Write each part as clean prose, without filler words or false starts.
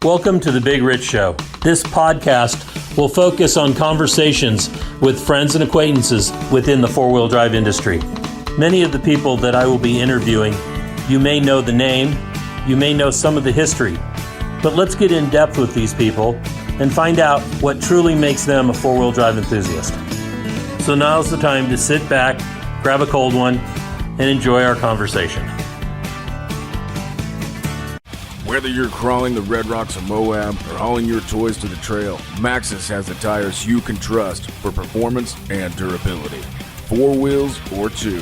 Welcome to The Big Rich Show. This podcast will focus on conversations with friends and acquaintances within the four-wheel drive industry. Many of the people that I will be interviewing, you may know the name, you may know some of the history, but let's get in depth with these people and find out what truly makes them a four-wheel drive enthusiast. So now's the time to sit back, grab a cold one, and enjoy our conversation. Whether you're crawling the Red Rocks of Moab or hauling your toys to the trail, Maxxis has the tires you can trust for performance and durability. 4 wheels or 2.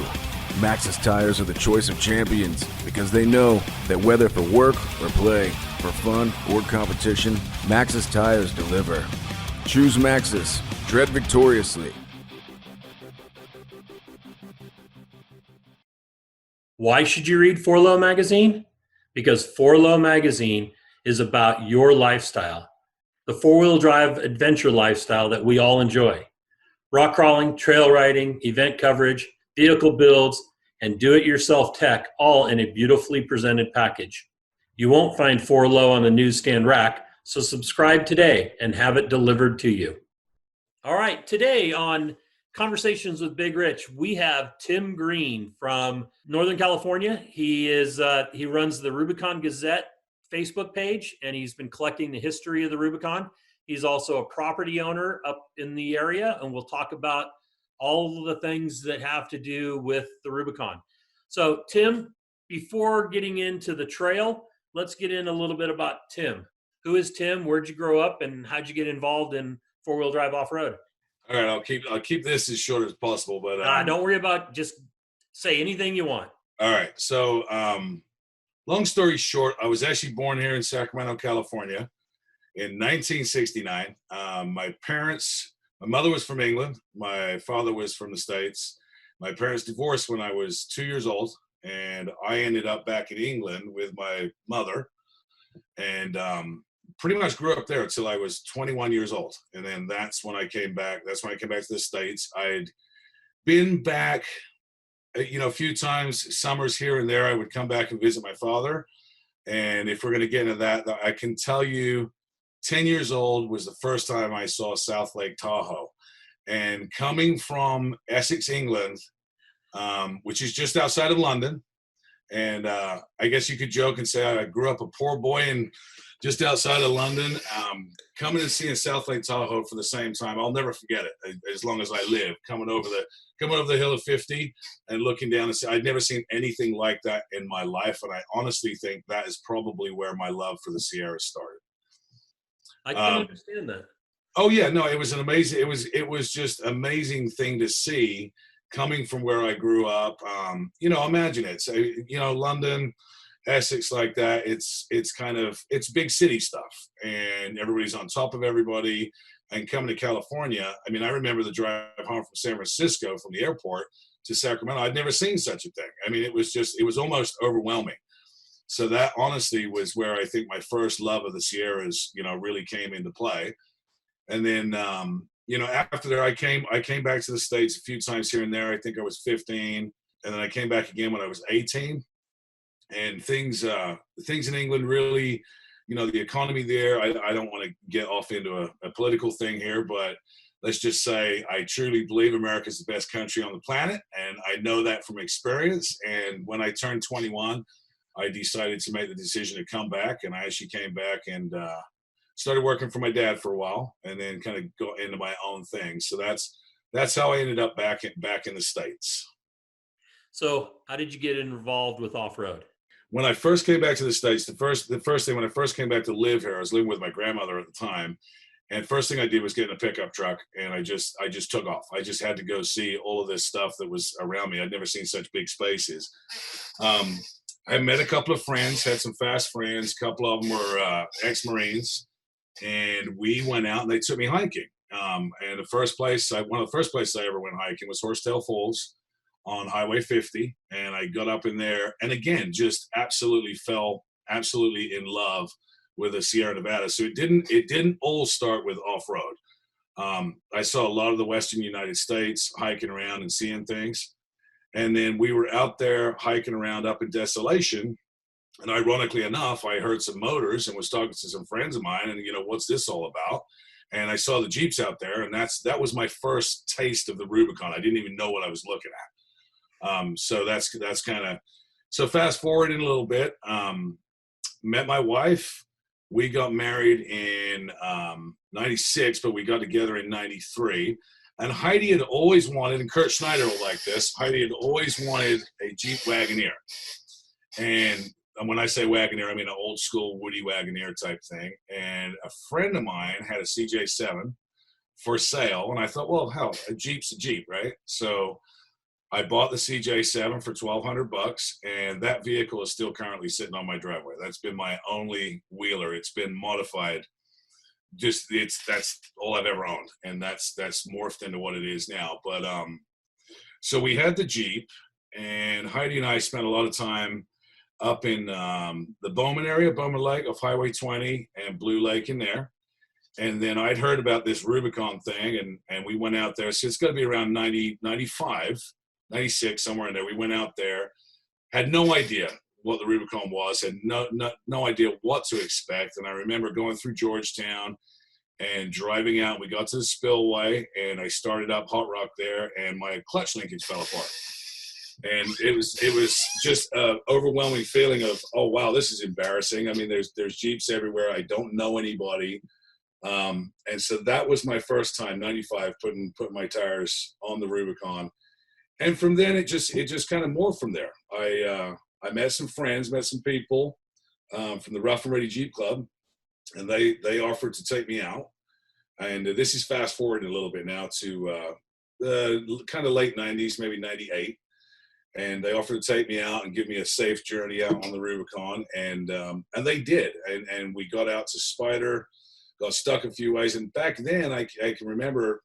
Maxxis tires are the choice of champions because they know that whether for work or play, for fun or competition, Maxxis tires deliver. Choose Maxxis. Tread victoriously. Why should you read 4Low Magazine? Because 4Low Magazine is about your lifestyle, the four-wheel drive adventure lifestyle that we all enjoy. Rock crawling, trail riding, event coverage, vehicle builds, and do-it-yourself tech, all in a beautifully presented package. You won't find 4Low on the newsstand rack, so subscribe today and have it delivered to you. All right, today on Conversations with Big Rich, we have Tim Green from Northern California. He runs the Rubicon Gazette Facebook page, and he's been collecting the history of the Rubicon. He's also a property owner up in the area, and we'll talk about all of the things that have to do with the Rubicon. So, Tim, before getting into the trail, let's get in a little bit about Tim. Who is Tim? Where'd you grow up, and how'd you get involved in four-wheel drive off-road? All right, I'll keep this as short as possible, but Don't worry about, just say anything you want. All right. So, long story short, I was actually born here in Sacramento, California, in 1969. My mother was from England. My father was from the States. My parents divorced when I was 2 years old, and I ended up back in England with my mother, and pretty much grew up there until I was 21 years old. And then that's when I came back. That's when I came back to the States. I'd been back, a few times, summers here and there. I would come back and visit my father. And if we're going to get into that, I can tell you 10 years old was the first time I saw South Lake Tahoe. And coming from Essex, England, which is just outside of London. And I guess you could joke and say I grew up a poor boy and just outside of London, coming and seeing South Lake Tahoe for the same time. I'll never forget it as long as I live. Coming over the hill of 50 and looking down and see, I'd never seen anything like that in my life. And I honestly think that is probably where my love for the Sierra started. I can understand that. Oh yeah, no, it was an amazing. It was just amazing thing to see coming from where I grew up. Imagine it. So, London, Essex, like that, it's big city stuff, and everybody's on top of everybody. And coming to California, I mean, I remember the drive home from San Francisco from the airport to Sacramento. I'd never seen such a thing. I mean, it was almost overwhelming. So that honestly was where I think my first love of the Sierras, really came into play. And then, after that, I came back to the States a few times here and there. I think I was 15, and then I came back again when I was 18. And things in England really, the economy there, I don't want to get off into a political thing here, but let's just say I truly believe America is the best country on the planet. And I know that from experience. And when I turned 21, I decided to make the decision to come back. And I actually came back and started working for my dad for a while, and then kind of go into my own thing. So that's how I ended up back in the States. So how did you get involved with off-road? When I first came back to the States, the first thing when I first came back to live here, I was living with my grandmother at the time. And first thing I did was get in a pickup truck, and I just took off. I just had to go see all of this stuff that was around me. I'd never seen such big spaces. I met a couple of friends, had some fast friends. A couple of them were ex-Marines, and we went out and they took me hiking. And one of the first places I ever went hiking was Horsetail Falls on Highway 50. And I got up in there, and again, just fell absolutely in love with the Sierra Nevada. So it didn't all start with off-road. I saw a lot of the Western United States, hiking around and seeing things. And then we were out there hiking around up in Desolation, And ironically enough, I heard some motors and was talking to some friends of mine, and what's this all about? And I saw the Jeeps out there, and that was my first taste of the Rubicon. I didn't even know what I was looking at. So that's kind of, so fast forward in a little bit. Met my wife. We got married in 96, but we got together in 93. And Heidi had always wanted, and Kurt Schneider will like this, Heidi had always wanted a Jeep Wagoneer. And when I say Wagoneer, I mean an old school Woody Wagoneer type thing. And a friend of mine had a CJ7 for sale. And I thought, well, hell, a Jeep's a Jeep, right? So I bought the CJ7 for $1,200, and that vehicle is still currently sitting on my driveway. That's been my only wheeler. It's been modified. That's all I've ever owned, and that's morphed into what it is now. But so we had the Jeep, and Heidi and I spent a lot of time up in the Bowman area, Bowman Lake off Highway 20 and Blue Lake in there. And then I'd heard about this Rubicon thing, and we went out there. So it's got to be around 90, 95, 96, somewhere in there. We went out there, had no idea what the Rubicon was, had no idea what to expect. And I remember going through Georgetown and driving out. We got to the spillway, and I started up Hot Rock there, and my clutch linkage fell apart. And it was just an overwhelming feeling of, oh wow, this is embarrassing. I mean, there's Jeeps everywhere. I don't know anybody. And so that was my first time, 95, putting my tires on the Rubicon. And from then it just kind of morphed from there. I met some friends, met some people from the Rough and Ready Jeep Club, and they offered to take me out. And this is fast forwarding a little bit now to the kind of late 90s, maybe 98. And they offered to take me out and give me a safe journey out on the Rubicon. And they did. And we got out to Spider, got stuck a few ways. And back then I can remember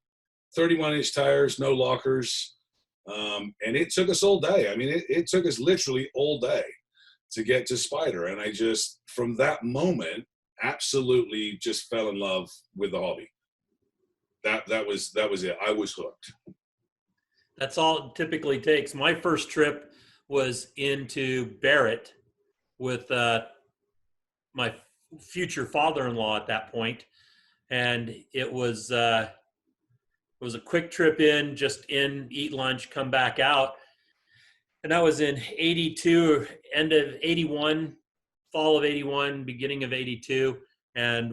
31-inch tires, no lockers. And it took us all day. I mean, it took us literally all day to get to Spider. And I just, from that moment, absolutely just fell in love with the hobby. That was it. I was hooked. That's all it typically takes. My first trip was into Barrett with my future father-in-law at that point. And it was a quick trip in, just in, eat lunch, come back out. And that was in 82, end of 81, fall of 81, beginning of 82. And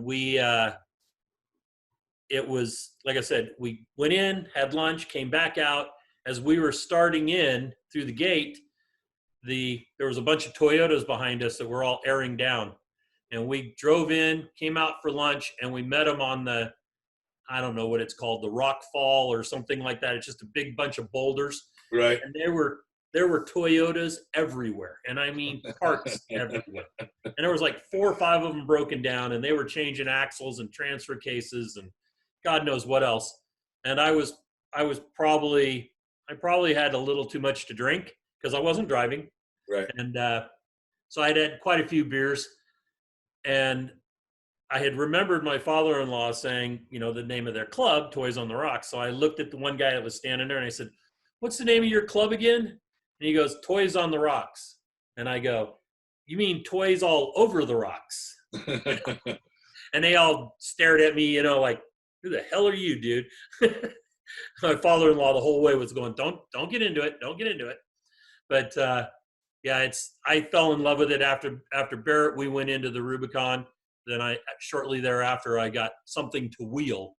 it was, like I said, we went in, had lunch, came back out. As we were starting in through the gate, there was a bunch of Toyotas behind us that were all airing down. And we drove in, came out for lunch, and we met them on the, I don't know what it's called, the Rock Fall or something like that. It's just a big bunch of boulders. Right. And there were Toyotas everywhere. And I mean parts everywhere. And there was like 4 or 5 of them broken down, and they were changing axles and transfer cases and God knows what else. And I probably had a little too much to drink because I wasn't driving. Right. And so I'd had quite a few beers. And I had remembered my father-in-law saying, the name of their club, Toys on the Rocks. So I looked at the one guy that was standing there and I said, "What's the name of your club again?" And he goes, "Toys on the Rocks." And I go, "You mean toys all over the rocks?" And they all stared at me, like, "Who the hell are you, dude?" My father-in-law the whole way was going, don't get into it. Don't get into it. But yeah, I fell in love with it after Barrett. We went into the Rubicon. Then shortly thereafter, I got something to wheel.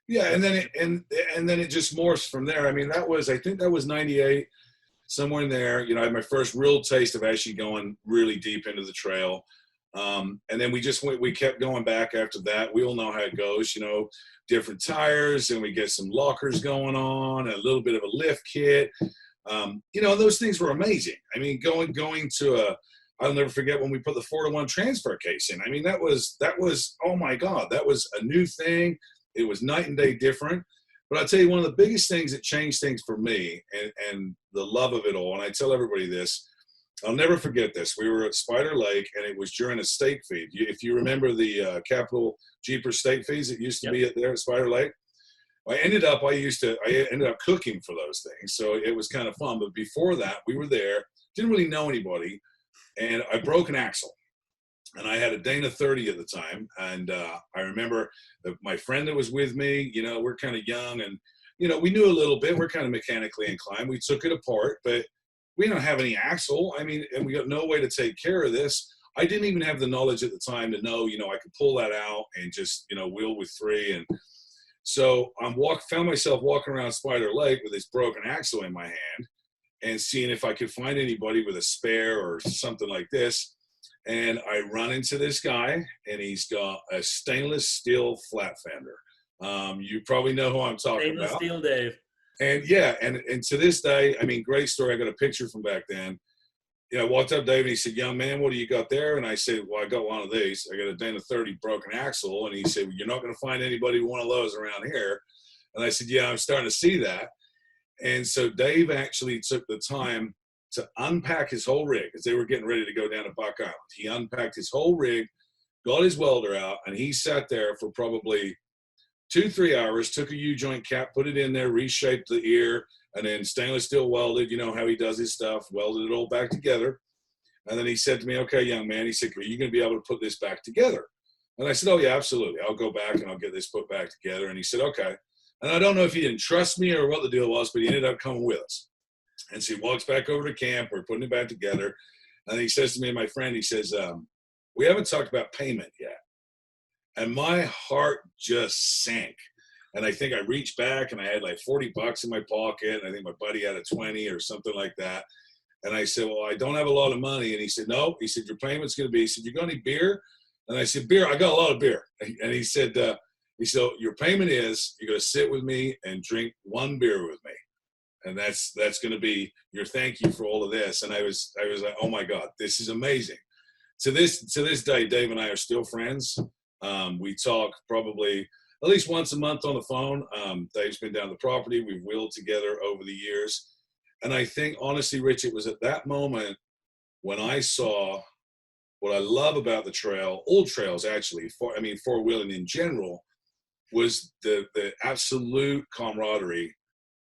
Yeah. And then it just morphs from there. I mean, I think that was 98, somewhere in there. I had my first real taste of actually going really deep into the trail. And then we kept going back after that. We all know how it goes, different tires, and we get some lockers going on, a little bit of a lift kit. Those things were amazing. I mean, going to I'll never forget when we put the 4-to-1 transfer case in. I mean, that was, oh my God, that was a new thing. It was night and day different. But I'll tell you, one of the biggest things that changed things for me and the love of it all, and I tell everybody this, I'll never forget this. We were at Spider Lake, and it was during a stake feed. If you remember the Capital Jeepers stake feeds that used to be there at Spider Lake, I ended up cooking for those things. So it was kind of fun. But before that, we were there, didn't really know anybody. and I broke an axle. And I had a Dana 30 at the time. And I remember my friend that was with me, you know, we're kind of young and, you know, we knew a little bit. We're kind of mechanically inclined. We took it apart, but we don't have any axle. I mean, and we got no way to take care of this. I didn't even have the knowledge at the time to know, you know, I could pull that out and just, you know, wheel with 3. And so found myself walking around Spider Lake with this broken axle in my hand and seeing if I could find anybody with a spare or something like this. And I run into this guy, and he's got a stainless steel flat fender. You probably know who I'm talking about. Stainless steel Dave. And yeah, and to this day, I mean, great story. I got a picture from back then. Yeah, I walked up to Dave, and he said, "Young man, what do you got there?" And I said, "Well, I got one of these. I got a Dana 30 broken axle." And he said, "Well, you're not going to find anybody with one of those around here." And I said, "Yeah, I'm starting to see that." And so Dave actually took the time to unpack his whole rig as they were getting ready to go down to Buck Island. He unpacked his whole rig, got his welder out, and he sat there for probably 2-3 hours, took a U-joint cap, put it in there, reshaped the ear, and then stainless steel welded, you know how he does his stuff, welded it all back together. And then he said to me, "Okay, young man," he said, "are you going to be able to put this back together?" And I said, "Oh, yeah, absolutely. I'll go back and I'll get this put back together." And he said, "Okay." And I don't know if he didn't trust me or what the deal was, but he ended up coming with us. And so he walks back over to camp. We're putting it back together. And he says to me and my friend, he says, "We haven't talked about payment yet." And my heart just sank. And I think I reached back and I had like $40 in my pocket. And I think my buddy had a 20 or something like that. And I said, "Well, I don't have a lot of money." And he said, "No." He said, "Your payment's going to be," he said, "You got any beer?" And I said, "Beer, I got a lot of beer." And he said, "Your payment is you're going to sit with me and drink 1 beer with me. And that's going to be your thank you for all of this." And I was like, "Oh my God, this is amazing." To this day, Dave and I are still friends. We talk probably at least once a month on the phone. Dave's been down the property. We've wheeled together over the years. And I think, honestly, Rich, it was at that moment when I saw what I love about the trail, all trails actually, four-wheeling in general, was the absolute camaraderie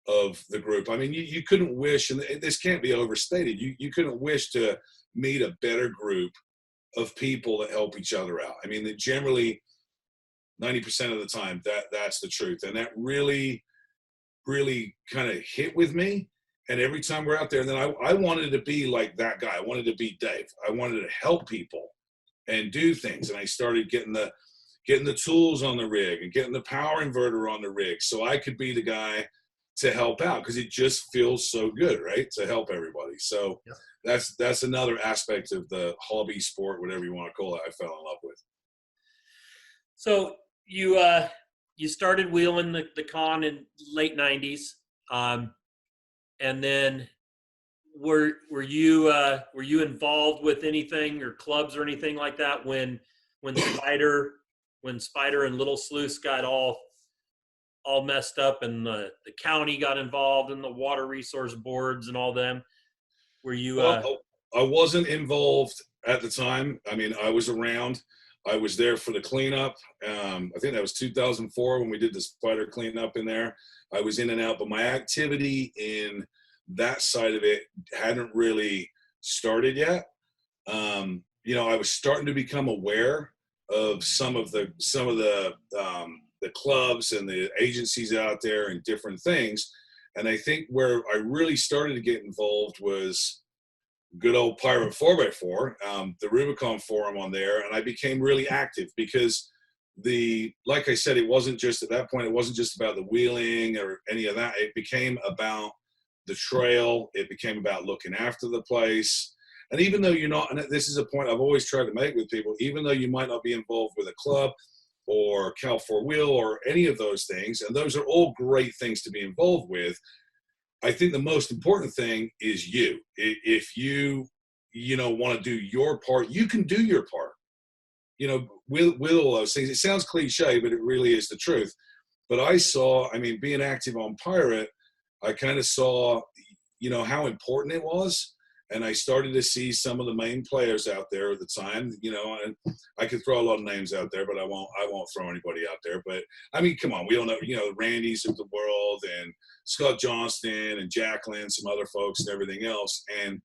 of the group. I mean, you couldn't wish, and this can't be overstated, you couldn't wish to meet a better group of people that help each other out. I mean, that generally 90% of the time that's the truth. And that really, really kind of hit with me. And every time we're out there, and then I wanted to be like that guy. I wanted to be Dave. I wanted to help people and do things. And I started getting the tools on the rig and getting the power inverter on the rig so I could be the guy to help out, because it just feels so good, right? To help everybody. So yeah. That's another aspect of the hobby sport, whatever you want to call it, I fell in love with. So you started wheeling the con in late 90s. And then were you involved with anything or clubs or anything like that when Spider and Little Sluice got all messed up and the county got involved and the water resource boards and all them? Were you? Well, I wasn't involved at the time. I mean, I was around. I was there for the cleanup. I think that was 2004 when we did the Spider cleanup in there. I was in and out, but my activity in that side of it hadn't really started yet. I was starting to become aware of some of the clubs and the agencies out there and different things. And I think where I really started to get involved was good old Pirate 4x4, the Rubicon forum on there. And I became really active because like I said, it wasn't just at that point, it wasn't just about the wheeling or any of that. It became about the trail. It became about looking after the place. And even though you're not, and this is a point I've always tried to make with people, even though you might not be involved with a club or Cal 4-Wheel or any of those things, and those are all great things to be involved with, I think the most important thing is you. If you want to do your part, you can do your part. With all those things. It sounds cliche, but it really is the truth. But I saw, being active on Pirate, I kind of saw, how important it was. And I started to see some of the main players out there at the time, and I could throw a lot of names out there, but I won't throw anybody out there. But come on, we all know, the Randys of the world and Scott Johnston and Jacqueline, some other folks and everything else. And,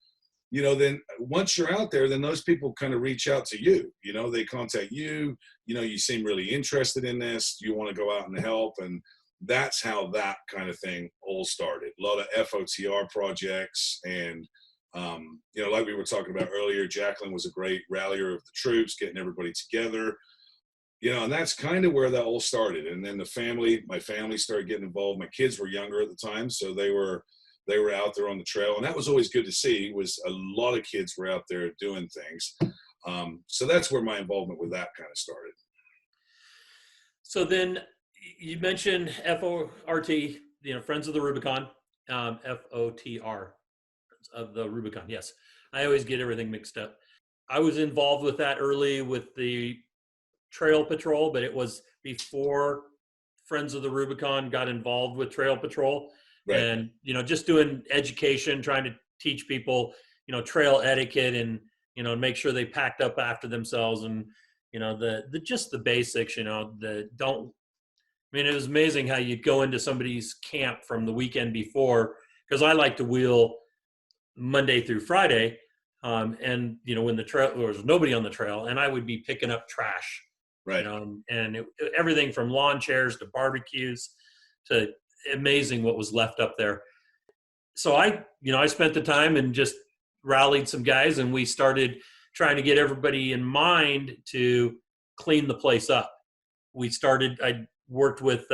then once you're out there, then those people kind of reach out to you. They contact you. You seem really interested in this. You want to go out and help. And that's how that kind of thing all started. A lot of FOTR projects. And, like we were talking about earlier, Jacqueline was a great rallier of the troops, getting everybody together. And that's kind of where that all started. And then my family started getting involved. My kids were younger at the time, so they were out there on the trail. And that was always good to see, was a lot of kids were out there doing things. So that's where my involvement with that kind of started. So then you mentioned FORT, Friends of the Rubicon, FOTR, of the Rubicon. Yes. I always get everything mixed up. I was involved with that early with the Trail Patrol, but it was before Friends of the Rubicon got involved with Trail Patrol. Right. And, just doing education, trying to teach people, trail etiquette and, make sure they packed up after themselves and, just the basics, it was amazing how you'd go into somebody's camp from the weekend before, because I like to wheel Monday through Friday. And, when the trail, there was nobody on the trail, and I would be picking up trash. Right. Everything from lawn chairs to barbecues to amazing what was left up there. So I spent the time and just rallied some guys, and we started trying to get everybody in mind to clean the place up. I worked with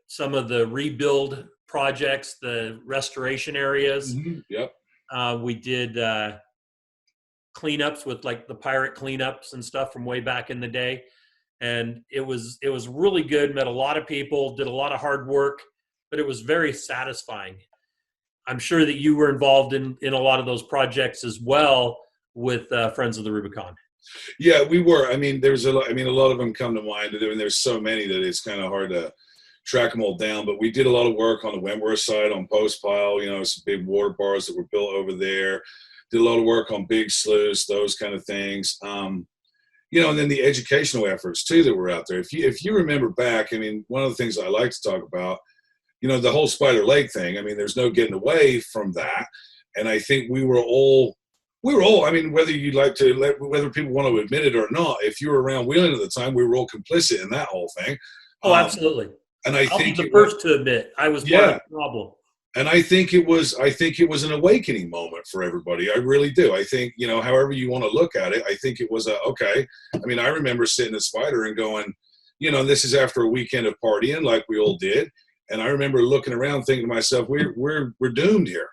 some of the rebuild projects, the restoration areas. Mm-hmm. Yep. We did cleanups with like the pirate cleanups and stuff from way back in the day. And it was really good. Met a lot of people, did a lot of hard work, but it was very satisfying. I'm sure that you were involved in a lot of those projects as well with Friends of the Rubicon. Yeah, we were. There's a lot of them come to mind. There's so many that it's kind of hard to track them all down, but we did a lot of work on the Wentworth side on Post Pile, some big water bars that were built over there. Did a lot of work on Big Sluice, those kind of things. And then the educational efforts too that were out there. If you remember back, one of the things I like to talk about, the whole Spider Lake thing. There's no getting away from that. And I think we were all, whether you'd like to, whether people want to admit it or not, if you were around wheeling at the time, we were all complicit in that whole thing. Oh, absolutely. And I'll be the first to admit I was part of the problem. And I think it was an awakening moment for everybody. I really do. I think, however you want to look at it, I think it was okay. I remember sitting at Spider and going, this is after a weekend of partying like we all did. And I remember looking around thinking to myself, we're doomed here.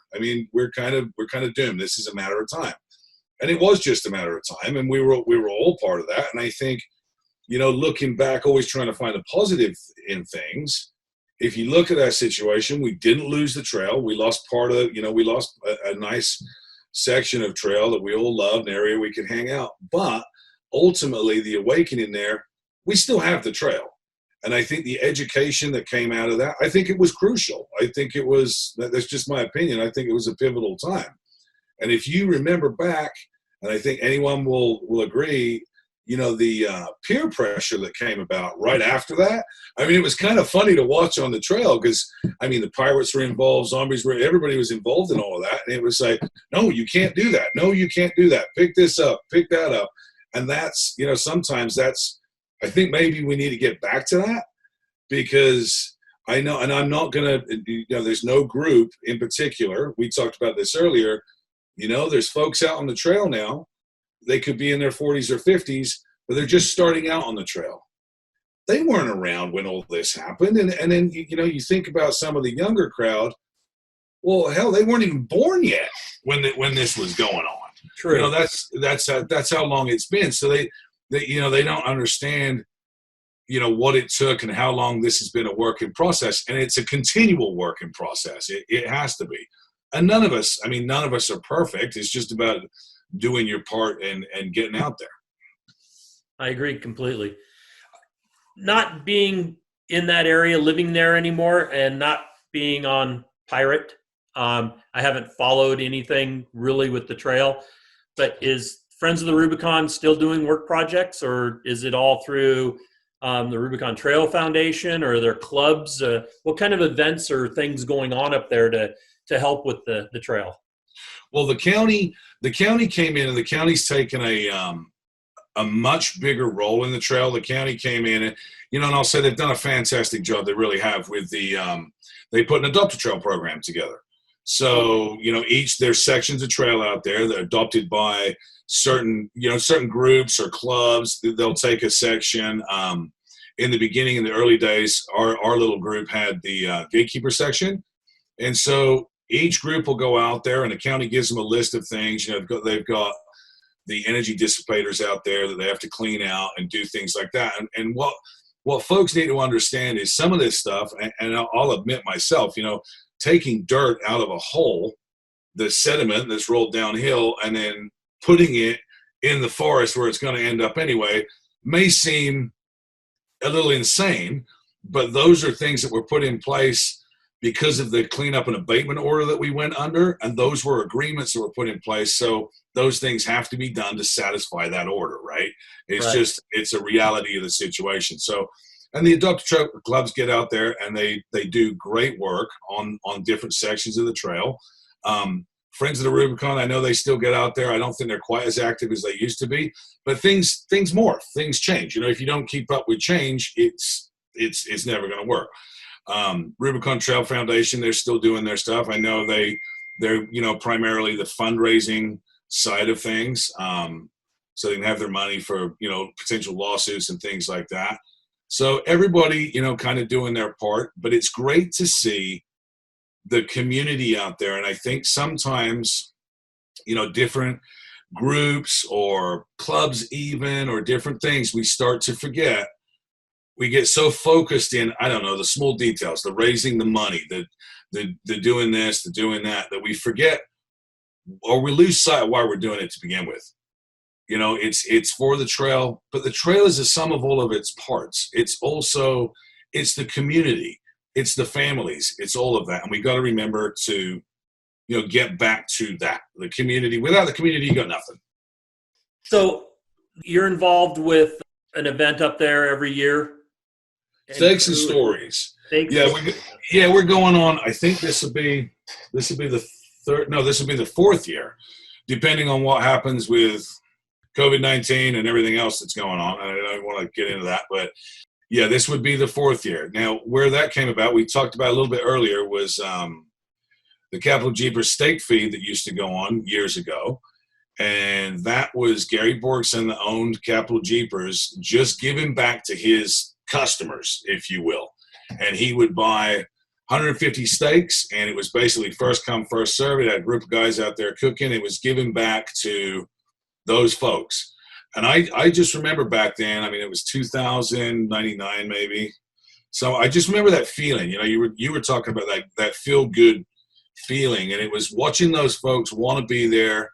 We're kind of doomed. This is a matter of time. And it was just a matter of time. And we were all part of that. And I think, looking back, always trying to find a positive in things. If you look at that situation, we didn't lose the trail. We lost we lost a nice section of trail that we all loved, an area we could hang out. But ultimately, the awakening there, we still have the trail. And I think the education that came out of that, I think it was crucial. I think it was, that's just my opinion, I think it was a pivotal time. And if you remember back, and I think anyone will agree, the peer pressure that came about right after that. It was kind of funny to watch on the trail because, the pirates were involved, zombies were, everybody was involved in all of that. And it was like, no, you can't do that. No, you can't do that. Pick this up, pick that up. And that's, sometimes that's, I think maybe we need to get back to that because I know, and I'm not going to, there's no group in particular. We talked about this earlier. There's folks out on the trail now. They could be in their 40s or 50s, but they're just starting out on the trail. They weren't around when all this happened. And then, you think about some of the younger crowd. Well, hell, they weren't even born yet when this was going on. True. That's how long it's been. So they don't understand, what it took and how long this has been a work in process. And it's a continual work in process. It has to be. And none of us are perfect. It's just about doing your part and getting out there. I agree completely. Not being in that area, living there anymore, and not being on Pirate, I haven't followed anything really with the trail, but is Friends of the Rubicon still doing work projects, or is it all through the Rubicon Trail Foundation or their clubs? What kind of events or things going on up there to help with the trail? Well, the county came in, and the county's taken a much bigger role in the trail. The county came in, and and I'll say they've done a fantastic job. They really have with they put an adopt a trail program together. So there's sections of trail out there that are adopted by certain groups or clubs. They'll take a section. In the beginning, in the early days, our little group had the gatekeeper section, and so each group will go out there, and the county gives them a list of things. They've got the energy dissipators out there that they have to clean out and do things like that. And what folks need to understand is some of this stuff, and I'll admit myself, taking dirt out of a hole, the sediment that's rolled downhill, and then putting it in the forest where it's going to end up anyway, may seem a little insane, but those are things that were put in place because of the cleanup and abatement order that we went under, and those were agreements that were put in place. So those things have to be done to satisfy that order, right? It's a reality of the situation. So, and the Adopt a Trail clubs get out there, and they do great work on different sections of the trail. Friends of the Rubicon, I know they still get out there. I don't think they're quite as active as they used to be, but things morph, things change. If you don't keep up with change, it's never going to work. Rubicon Trail Foundation, they're still doing their stuff. I know they're primarily the fundraising side of things, so they can have their money for potential lawsuits and things like that. So everybody kind of doing their part, but it's great to see the community out there. And I think sometimes different groups or clubs even, or different things, we start to forget. We get so focused in, I don't know, the small details, the raising the money, the doing this, the doing that we forget, or we lose sight of why we're doing it to begin with. It's for the trail, but the trail is a sum of all of its parts. It's the community, it's the families, it's all of that. And we got to remember to, get back to that, the community. Without the community, you got nothing. So you're involved with an event up there every year? Stakes and Stories. We're going on. I think this will be the third. No, this will be the fourth year, depending on what happens with COVID-19 and everything else that's going on. I don't want to get into that, but yeah, this would be the fourth year. Now, where that came about, we talked about a little bit earlier, was the Capital Jeepers stake feed that used to go on years ago. And that was Gary Borgson that owned Capital Jeepers, just giving back to his customers, if you will. And he would buy 150 steaks, and it was basically first come, first serve. It had a group of guys out there cooking. It was giving back to those folks. And I just remember back then, it was 2099 maybe. So I just remember that feeling. You were talking about that feel-good feeling, and it was watching those folks want to be there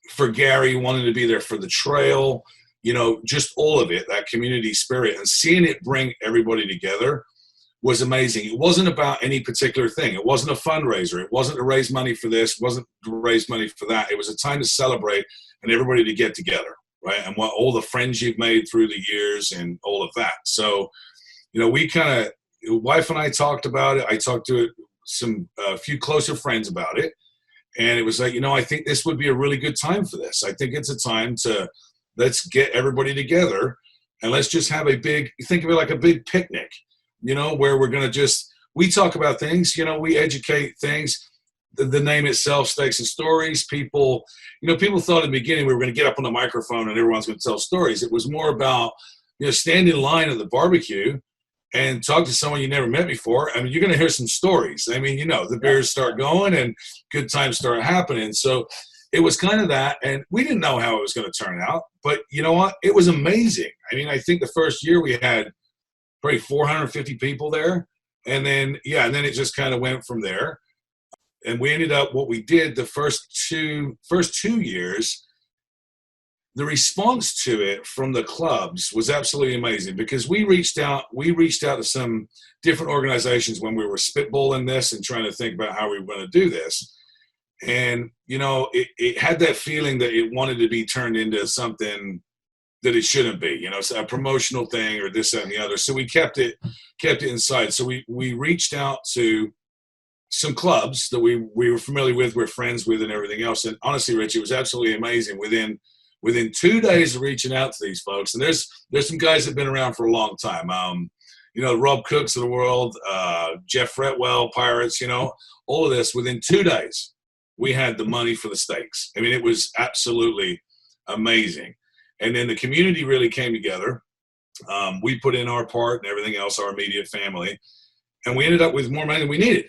for Gary, wanting to be there for the trail, just all of it, that community spirit, and seeing it bring everybody together was amazing. It wasn't about any particular thing. It wasn't a fundraiser. It wasn't to raise money for this. It wasn't to raise money for that. It was a time to celebrate and everybody to get together, right? And what all the friends you've made through the years and all of that. So, we kind of, wife and I talked about it. I talked to a few closer friends about it. And it was like, I think this would be a really good time for this. I think it's a time to, let's get everybody together and let's just have think of it like a big picnic, where we're going to we talk about things, we educate things. The name itself, Stakes and Stories, people thought in the beginning we were going to get up on the microphone and everyone's going to tell stories. It was more about, stand in line at the barbecue and talk to someone you never met before. You're going to hear some stories. The beers start going and good times start happening. So it was kind of that, and we didn't know how it was going to turn out, but you know what? It was amazing. I think the first year we had probably 450 people there, and then it just kind of went from there. And we ended up, what we did the first two years, the response to it from the clubs was absolutely amazing, because we reached out to some different organizations when we were spitballing this and trying to think about how we were going to do this. And, it had that feeling that it wanted to be turned into something that it shouldn't be, a promotional thing or this, that, and the other. So we kept it inside. So we reached out to some clubs that we were familiar with, we're friends with, and everything else. And honestly, Rich, it was absolutely amazing. Within 2 days of reaching out to these folks, and there's some guys that have been around for a long time. Rob Cooks of the world, Jeff Fretwell, Pirates, all of this. Within 2 days, we had the money for the stakes. I mean, it was absolutely amazing. And then the community really came together. We put in our part and everything else, our immediate family, and we ended up with more money than we needed.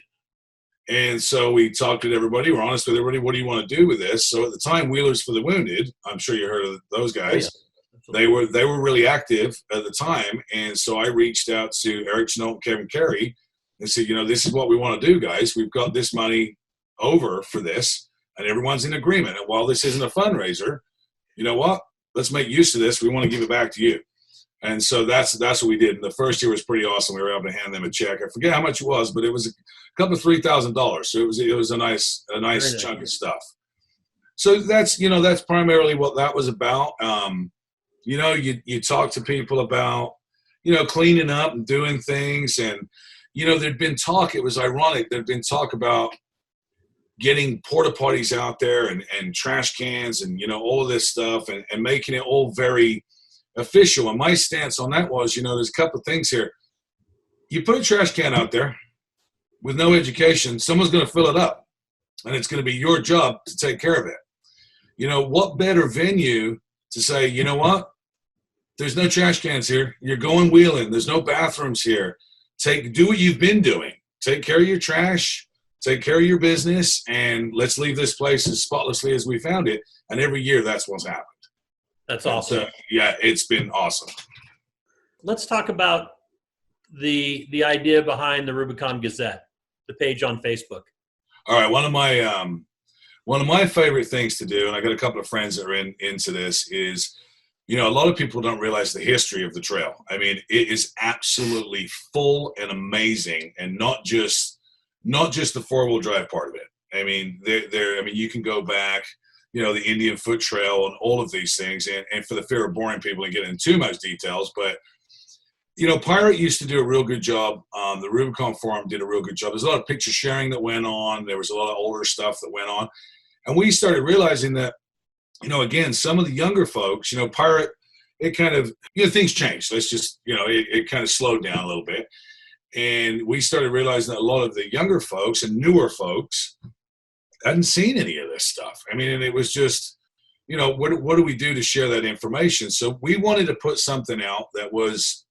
And so we talked to everybody. We're honest with everybody. What do you want to do with this? So at the time, Wheelers for the Wounded, I'm sure you heard of those guys. Oh, yeah. They were really active at the time. And so I reached out to Eric Chenault and Kevin Carey and said, this is what we want to do, guys. We've got this money over for this, and everyone's in agreement. And while this isn't a fundraiser, you know what? Let's make use of this. We want to give it back to you. And so that's what we did. And the first year was pretty awesome. We were able to hand them a check. I forget how much it was, but it was a couple of $3,000. So it was a nice chunk of stuff. So that's primarily what that was about. You talk to people about, cleaning up and doing things. And, there'd been talk, it was ironic, there'd been talk about getting porta potties out there and trash cans and, all of this stuff and making it all very official. And my stance on that was, there's a couple of things here. You put a trash can out there with no education, someone's going to fill it up, and it's going to be your job to take care of it. What better venue to say, you know what? There's no trash cans here. You're going wheeling. There's no bathrooms here. Do what you've been doing. Take care of your trash. Take care of your business, and let's leave this place as spotlessly as we found it. And every year, that's what's happened. That's awesome. So, yeah, it's been awesome. Let's talk about the idea behind the Rubicon Gazette, the page on Facebook. All right, one of my favorite things to do, and I got a couple of friends that are into this, is a lot of people don't realize the history of the trail. I mean, it is absolutely full and amazing, and not just the four-wheel drive part of it. I mean, you can go back, the Indian Foot Trail and all of these things, and for the fear of boring people and getting into too much details, but Pirate used to do a real good job. The Rubicon Forum did a real good job. There's a lot of picture sharing that went on. There was a lot of older stuff that went on, and we started realizing that, again, some of the younger folks, Pirate, it kind of, things changed. Let's just, it kind of slowed down a little bit. And we started realizing that a lot of the younger folks and newer folks hadn't seen any of this stuff. I mean, and it was just, what do we do to share that information? So we wanted to put something out that was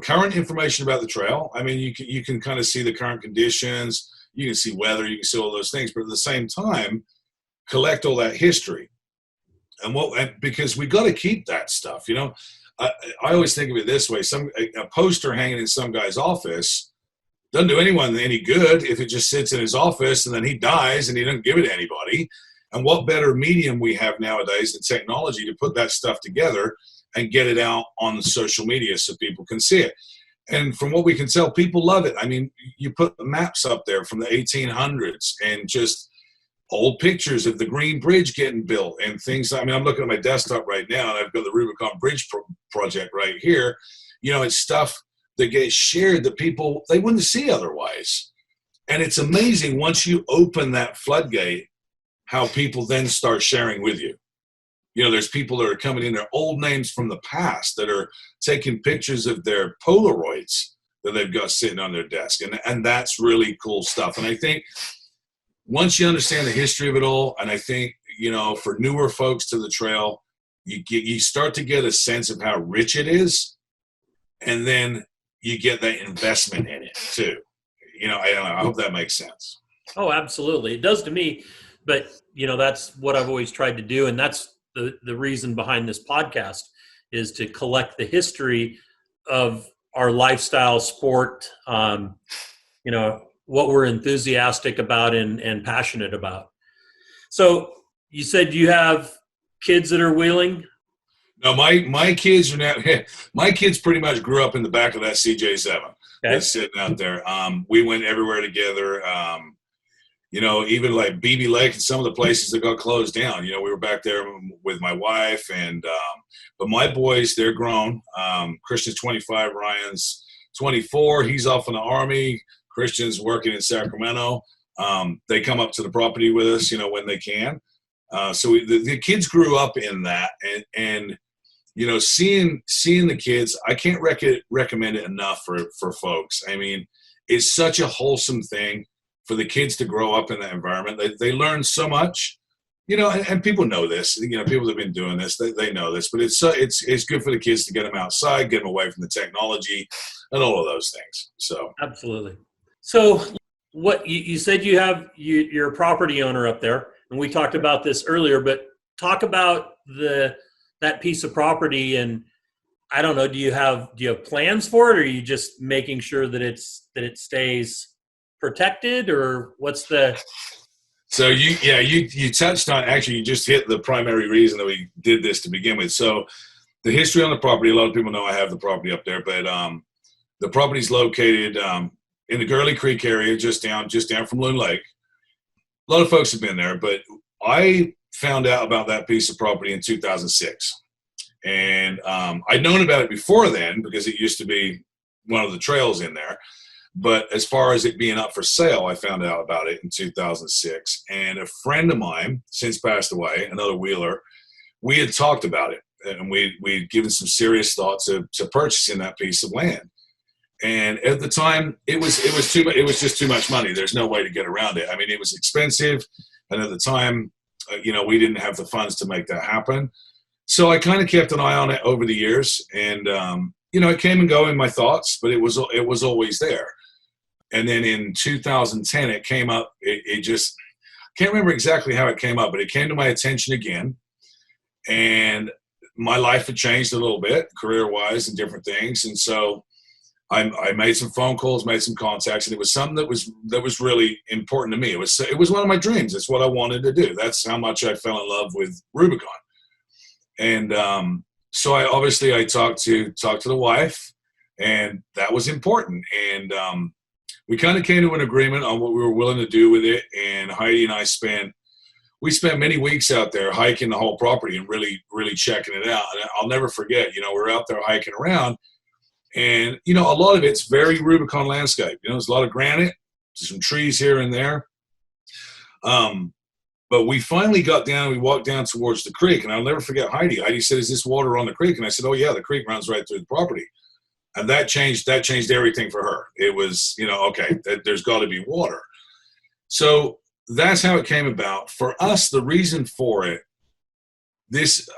current information about the trail. I mean, you can kind of see the current conditions, you can see weather, you can see all those things, but at the same time, collect all that history. And because we got to keep that stuff, I always think of it this way. A poster hanging in some guy's office doesn't do anyone any good if it just sits in his office and then he dies and he doesn't give it to anybody. And what better medium we have nowadays than technology to put that stuff together and get it out on social media so people can see it. And from what we can tell, people love it. I mean, you put the maps up there from the 1800s and just old pictures of the Green Bridge getting built and things. I mean, I'm looking at my desktop right now, and I've got the Rubicon Bridge project right here. It's stuff that gets shared that people, they wouldn't see otherwise. And it's amazing once you open that floodgate, how people then start sharing with you. There's people that are coming in, their old names from the past that are taking pictures of their Polaroids that they've got sitting on their desk. And that's really cool stuff. And I think once you understand the history of it all, and I think, for newer folks to the trail, you start to get a sense of how rich it is, and then you get that investment in it too. I hope that makes sense. Oh, absolutely. It does to me, but that's what I've always tried to do. And that's the reason behind this podcast, is to collect the history of our lifestyle, sport, what we're enthusiastic about and passionate about. So you said you have kids that are wheeling? No, my kids are now, my kids pretty much grew up in the back of that CJ7 that's sitting out there. We went everywhere together. Even like BB Lake and some of the places that got closed down, we were back there with my wife but my boys, they're grown. Christian's 25, Ryan's 24. He's off in the Army. Christians working in Sacramento. They come up to the property with us, when they can. So the kids grew up in that, and seeing the kids, I can't recommend it enough for folks. I mean, it's such a wholesome thing for the kids to grow up in that environment. They learn so much, and people know this. People that have been doing this, they know this. But it's good for the kids to get them outside, get them away from the technology, and all of those things. So absolutely. So what you said, you're a property owner up there, and we talked about this earlier. But talk about that piece of property, and I don't know. Do you have plans for it, or are you just making sure that it stays protected, or what's the? So you touched on, actually, you just hit the primary reason that we did this to begin with. So the history on the property, a lot of people know I have the property up there, but the property's located in the Gurley Creek area, just down from Loon Lake. A lot of folks have been there, but I found out about that piece of property in 2006. And I'd known about it before then because it used to be one of the trails in there. But as far as it being up for sale, I found out about it in 2006. And a friend of mine, since passed away, another wheeler, we had talked about it. And we'd given some serious thought to purchasing that piece of land. And at the time, it was just too much money. There's no way to get around it. I mean, it was expensive. And at the time, we didn't have the funds to make that happen. So I kind of kept an eye on it over the years. And, it came and go in my thoughts, but it was always there. And then in 2010, it came up. It just can't remember exactly how it came up, but it came to my attention again. And my life had changed a little bit, career-wise and different things. And so I made some phone calls, made some contacts, and it was something that was really important to me. It was one of my dreams. It's what I wanted to do. That's how much I fell in love with Rubicon. And so I talked to the wife, and that was important. And we kind of came to an agreement on what we were willing to do with it. And Heidi and I spent many weeks out there hiking the whole property and really, really checking it out. And I'll never forget, we're out there hiking around, and, a lot of it's very Rubicon landscape. There's a lot of granite, some trees here and there. But we finally got down, we walked down towards the creek, and I'll never forget Heidi. Heidi said, "Is this water on the creek?" And I said, "Oh yeah, the creek runs right through the property." And that changed everything for her. It was, okay, there's got to be water. So that's how it came about. For us, the reason for it,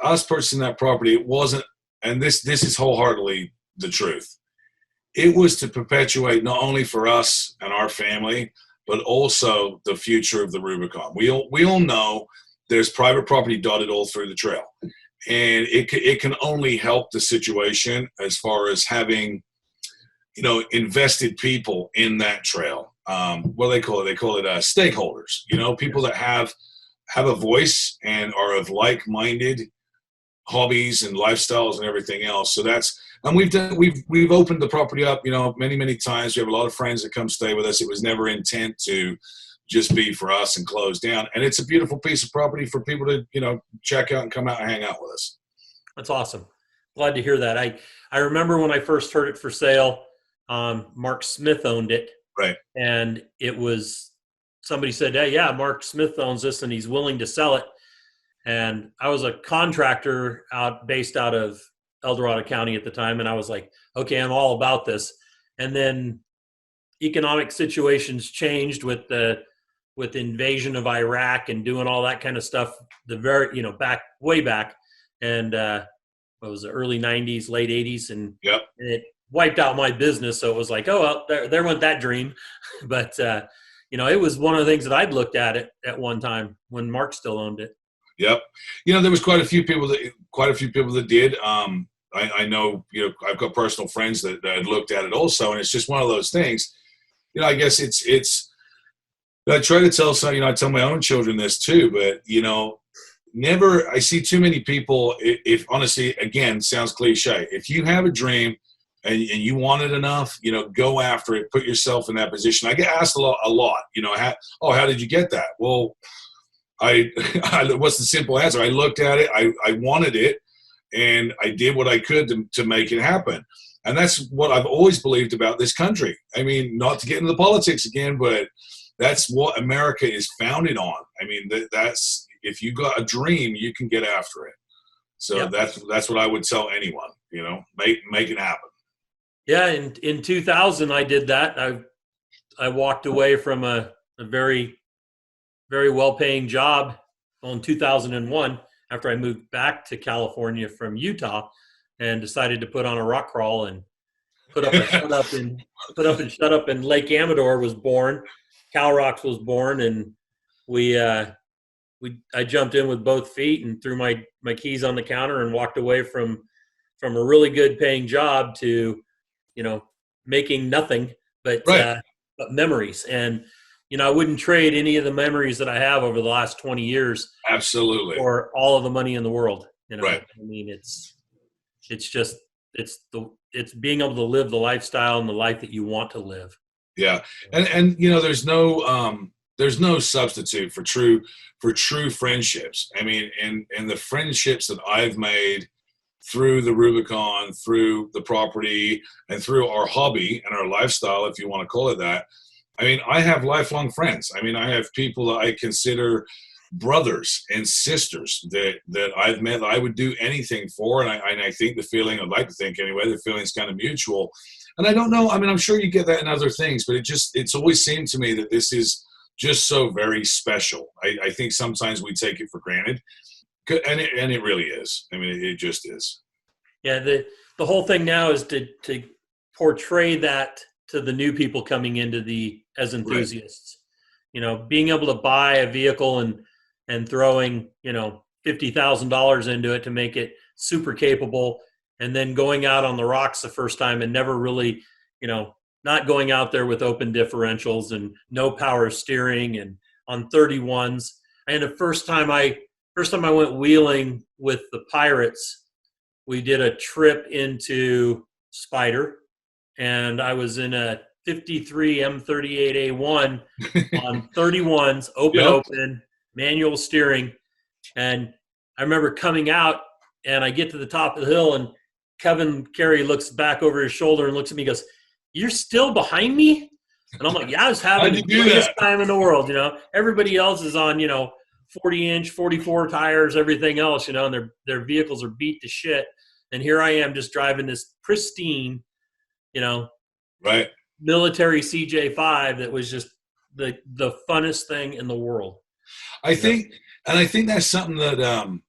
us purchasing that property, it wasn't, and this is wholeheartedly the truth. It was to perpetuate not only for us and our family, but also the future of the Rubicon. We all know there's private property dotted all through the trail. And it can only help the situation as far as having, invested people in that trail. What do they call it? They call it stakeholders. People that have a voice and are of like-minded hobbies and lifestyles and everything else. So and we've opened the property up, many, many times. We have a lot of friends that come stay with us. It was never intent to just be for us and close down. And it's a beautiful piece of property for people to, check out and come out and hang out with us. That's awesome. Glad to hear that. I remember when I first heard it for sale, Mark Smith owned it. Right. And it was, somebody said, "Hey, yeah, Mark Smith owns this and he's willing to sell it." And I was a contractor based out of El Dorado County at the time. And I was like, okay, I'm all about this. And then economic situations changed with the invasion of Iraq and doing all that kind of stuff, way back. And what was it, early 90s, late 80s. And yep. It wiped out my business. So it was like, oh, well, there went that dream. But, it was one of the things that I'd looked at one time when Mark still owned it. Yep. There was quite a few people that did. I know, I've got personal friends that had looked at it also. And it's just one of those things, I guess it's, I try to tell some, I tell my own children this too, but, I see too many people, if honestly, again, sounds cliche. If you have a dream and you want it enough, go after it, put yourself in that position. I get asked a lot, how did you get that? Well, what's the simple answer? I looked at it. I wanted it. and I did what I could to make it happen. And that's what I've always believed about this country. I mean, not to get into the politics again, but that's what America is founded on. I mean, that's if you got a dream, you can get after it. So Yep. that's what I would tell anyone. You know, make it happen. Yeah, in 2000, I did that. I walked away from a very, very well-paying job in 2001 after I moved back to California from Utah, and decided to put on a rock crawl and put up and shut up. And Lake Amador was born. Cal Rocks was born, and I jumped in with both feet and threw my keys on the counter and walked away from a really good paying job to, making nothing but memories. And, I wouldn't trade any of the memories that I have over the last 20 years. Absolutely. For all of the money in the world. Right. I mean, it's being able to live the lifestyle and the life that you want to live. Yeah. And there's no substitute for true friendships. I mean, and the friendships that I've made through the Rubicon, through the property, and through our hobby and our lifestyle, if you want to call it that. I mean, I have lifelong friends. I mean, I have people that I consider brothers and sisters that I've met that I would do anything for. And I think the feeling, I'd like to think anyway, the feeling's kind of mutual. And I don't know, I mean, I'm sure you get that in other things, but it's always seemed to me that this is just so very special. I think sometimes we take it for granted, and it really is. I mean, it just is. Yeah, the whole thing now is to portray that to the new people coming into as enthusiasts. Right. Being able to buy a vehicle and throwing, $50,000 into it to make it super capable, and then going out on the rocks the first time and never really, not going out there with open differentials and no power steering and on 31s. And the first time I went wheeling with the Pirates, we did a trip into Spider, and I was in a 53 M38A1 on 31s, open, manual steering. And I remember coming out, and I get to the top of the hill, and Kevin Carey looks back over his shoulder and looks at me and goes, "You're still behind me?" And I'm like, yeah, I was having the greatest time in the world. Everybody else is on, 40-inch, 44 tires, everything else, and their vehicles are beat to shit. And here I am just driving this pristine, right, military CJ5 that was just the funnest thing in the world. I think that's something that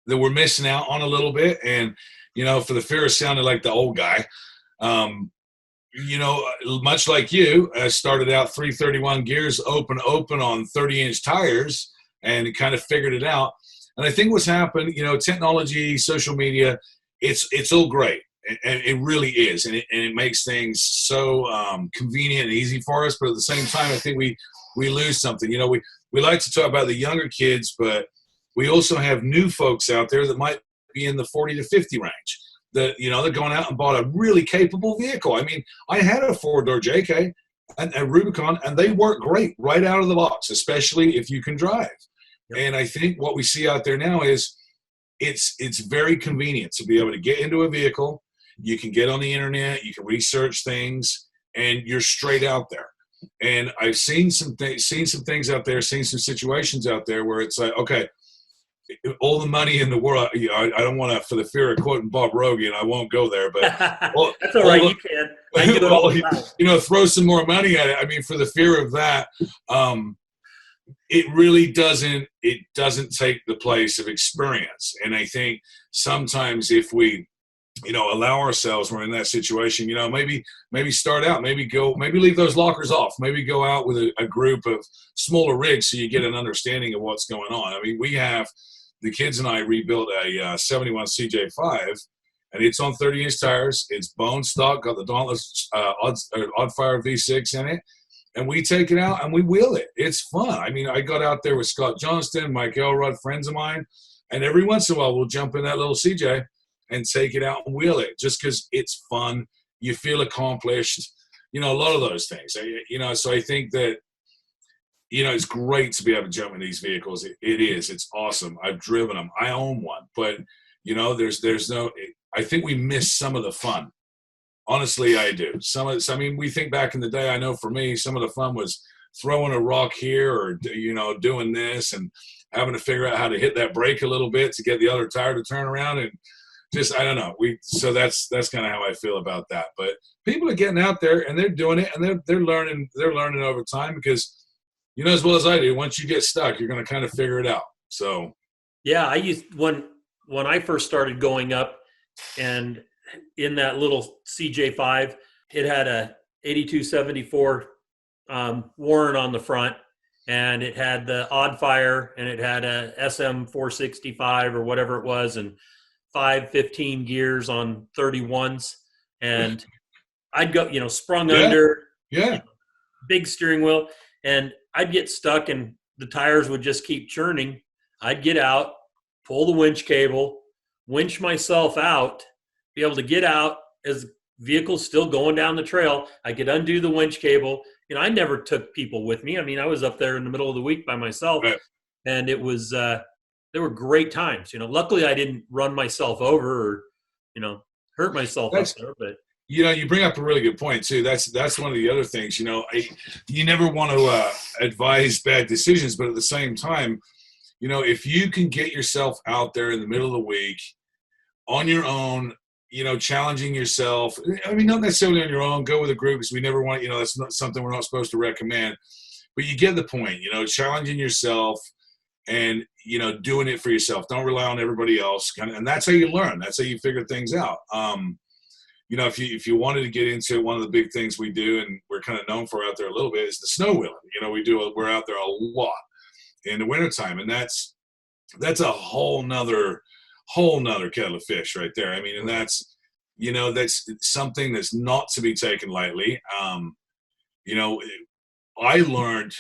we're missing out on a little bit. And, for the fear of sounding like the old guy, much like you, I started out 331 gears open on 30-inch tires and kind of figured it out. And I think what's happened, technology, social media, it's all great. And it really is. And it makes things so convenient and easy for us. But at the same time, I think we lose something. We like to talk about the younger kids, but we also have new folks out there that might be in the 40 to 50 range. They're going out and bought a really capable vehicle. I mean, I had a 4-door JK and a Rubicon, and they work great right out of the box, especially if you can drive. Yep. And I think what we see out there now is it's very convenient to be able to get into a vehicle. You can get on the internet, you can research things, and you're straight out there. And I've seen some things out there, seen some situations out there where it's like, okay, all the money in the world. I don't want to, for the fear of quoting Bob Rogan, I won't go there. But that's all right. You can. I can do it all the time. Throw some more money at it. I mean, for the fear of that, it really doesn't. It doesn't take the place of experience. And I think sometimes if we, allow ourselves, we're in that situation. Maybe start out. Maybe leave those lockers off. Maybe go out with a group of smaller rigs so you get an understanding of what's going on. I mean, we have. The kids and I rebuilt a 71 CJ5, and it's on 30-inch tires. It's bone stock, got the Dauntless Oddfire V6 in it, and we take it out and we wheel it. It's fun. I mean, I got out there with Scott Johnston, Mike Elrod, friends of mine, and every once in a while we'll jump in that little CJ and take it out and wheel it just because it's fun. You feel accomplished. A lot of those things. So I think that it's great to be able to jump in these vehicles. It is. It's awesome. I've driven them. I own one. But, there's no, I think we miss some of the fun. Honestly, I do. I mean, we think back in the day, I know for me, some of the fun was throwing a rock here or, doing this and having to figure out how to hit that brake a little bit to get the other tire to turn around. And just, I don't know. So that's kind of how I feel about that. But people are getting out there and they're doing it, and they're learning over time, because, as well as I do, once you get stuck, you're going to kind of figure it out. So. Yeah. When I first started going up, and in that little CJ5, it had a 8274 Warren on the front, and it had the Odd Fire, and it had a SM 465 or whatever it was, and 515 gears on 31s. And I'd go, sprung under, big steering wheel, and I'd get stuck and the tires would just keep churning. I'd get out, pull the winch cable, winch myself out, be able to get out as the vehicle's still going down the trail. I could undo the winch cable. I never took people with me. I mean, I was up there in the middle of the week by myself, right. And it was, there were great times. Luckily I didn't run myself over or, hurt myself up there. But you bring up a really good point too. That's one of the other things. You never want to advise bad decisions, but at the same time, if you can get yourself out there in the middle of the week on your own, challenging yourself. I mean, not necessarily on your own. Go with a group, because we never want. That's not something we're not supposed to recommend. But you get the point. Challenging yourself and doing it for yourself. Don't rely on everybody else. And that's how you learn. That's how you figure things out. If you wanted to get into one of the big things we do, and we're kind of known for out there a little bit, is the snow wheeling. We're out there a lot in the wintertime, and that's a whole nother kettle of fish right there. I mean, and that's something that's not to be taken lightly. I learned,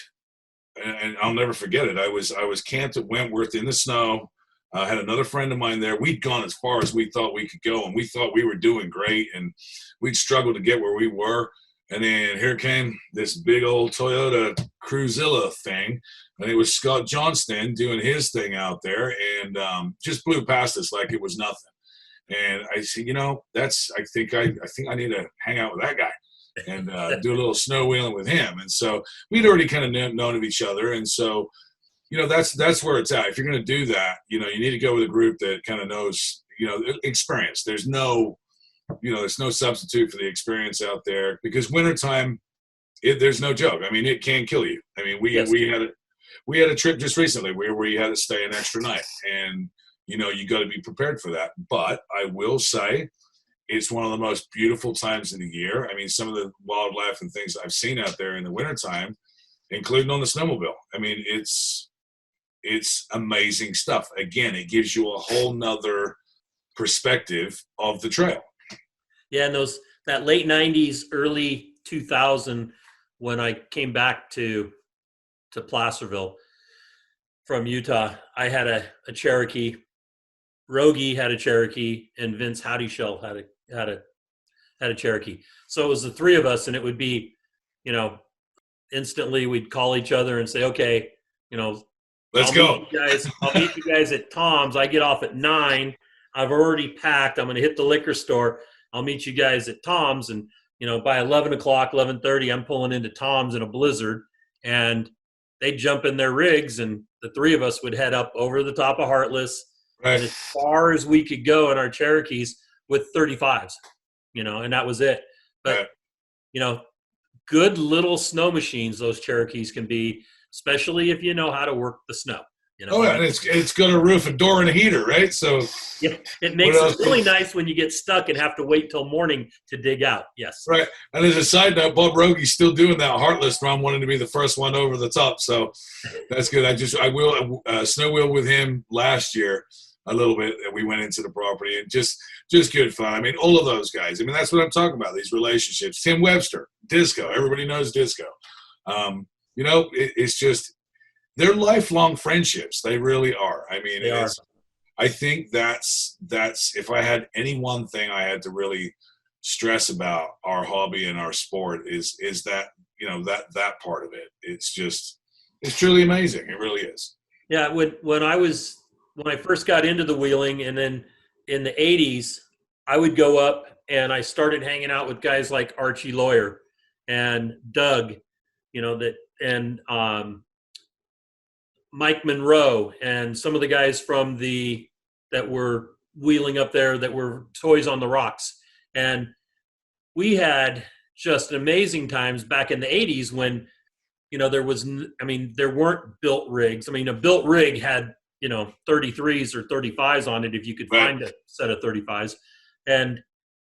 and I'll never forget it. I was camped at Wentworth in the snow. I had another friend of mine there. We'd gone as far as we thought we could go, and we thought we were doing great, and we'd struggled to get where we were. And then here came this big old Toyota Cruzilla thing, and it was Scott Johnston doing his thing out there, and just blew past us like it was nothing. And I said, I think I need to hang out with that guy and do a little snow wheeling with him. And so we'd already kind of known of each other, and so that's where it's at. If you're going to do that, you need to go with a group that kind of knows, experience. There's no substitute for the experience out there, because wintertime, there's no joke. I mean, it can kill you. I mean, we had a trip just recently where we had to stay an extra night, and you got to be prepared for that. But I will say, it's one of the most beautiful times in the year. I mean, some of the wildlife and things I've seen out there in the wintertime, including on the snowmobile. I mean, it's amazing stuff. Again, it gives you a whole nother perspective of the trail. Yeah, and that late 90s, early 2000, when I came back to Placerville from Utah, I had a Cherokee. Rogie had a Cherokee, and Vince Howdyshell had a Cherokee. So it was the three of us, and it would be, instantly we'd call each other and say, okay, let's go. I'll meet you guys at Tom's. I get off at 9. I've already packed. I'm going to hit the liquor store. I'll meet you guys at Tom's. And, by 11 o'clock, 11:30, I'm pulling into Tom's in a blizzard, and they'd jump in their rigs, and the three of us would head up over the top of Heartless, right, as far as we could go in our Cherokees with 35s, and that was it. But, right, good little snow machines those Cherokees can be, especially if you know how to work the snow. And it's got a roof, a door, and a heater, right? So yeah, it makes it really nice when you get stuck and have to wait till morning to dig out. Yes. Right. And as a side note, Bob Rogie's still doing that Heartless run, wanting to be the first one over the top. So that's good. I will snow wheel with him last year a little bit. We went into the property, and just good fun. I mean, all of those guys. I mean, that's what I'm talking about, these relationships. Tim Webster, Disco. Everybody knows Disco. It's just, they're lifelong friendships. They really are. I mean, I think that's if I had any one thing I had to really stress about our hobby and our sport is that, that part of it. It's truly amazing. It really is. Yeah. When I first got into the wheeling, and then, in the 80s, I would go up and I started hanging out with guys like Archie Lawyer and Doug, and Mike Monroe and some of the guys from that were wheeling up there that were Toys on the Rocks. And we had just amazing times back in the 80s when, there weren't built rigs. A built rig had, 33s or 35s on it if you could find a set of 35s. And,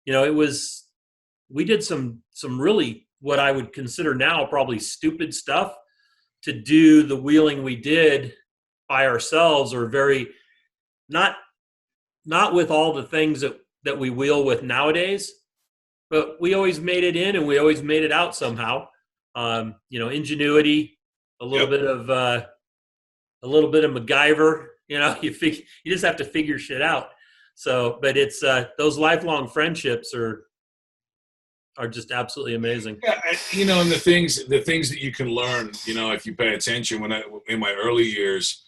we did some really what I would consider now probably stupid stuff to do the wheeling we did by ourselves, or very not with all the things that we wheel with nowadays, but we always made it in and we always made it out somehow. Ingenuity, a little bit of MacGyver, you just have to figure shit out. So, but it's those lifelong friendships are just absolutely amazing. Yeah, and the things that you can learn, if you pay attention. In my early years,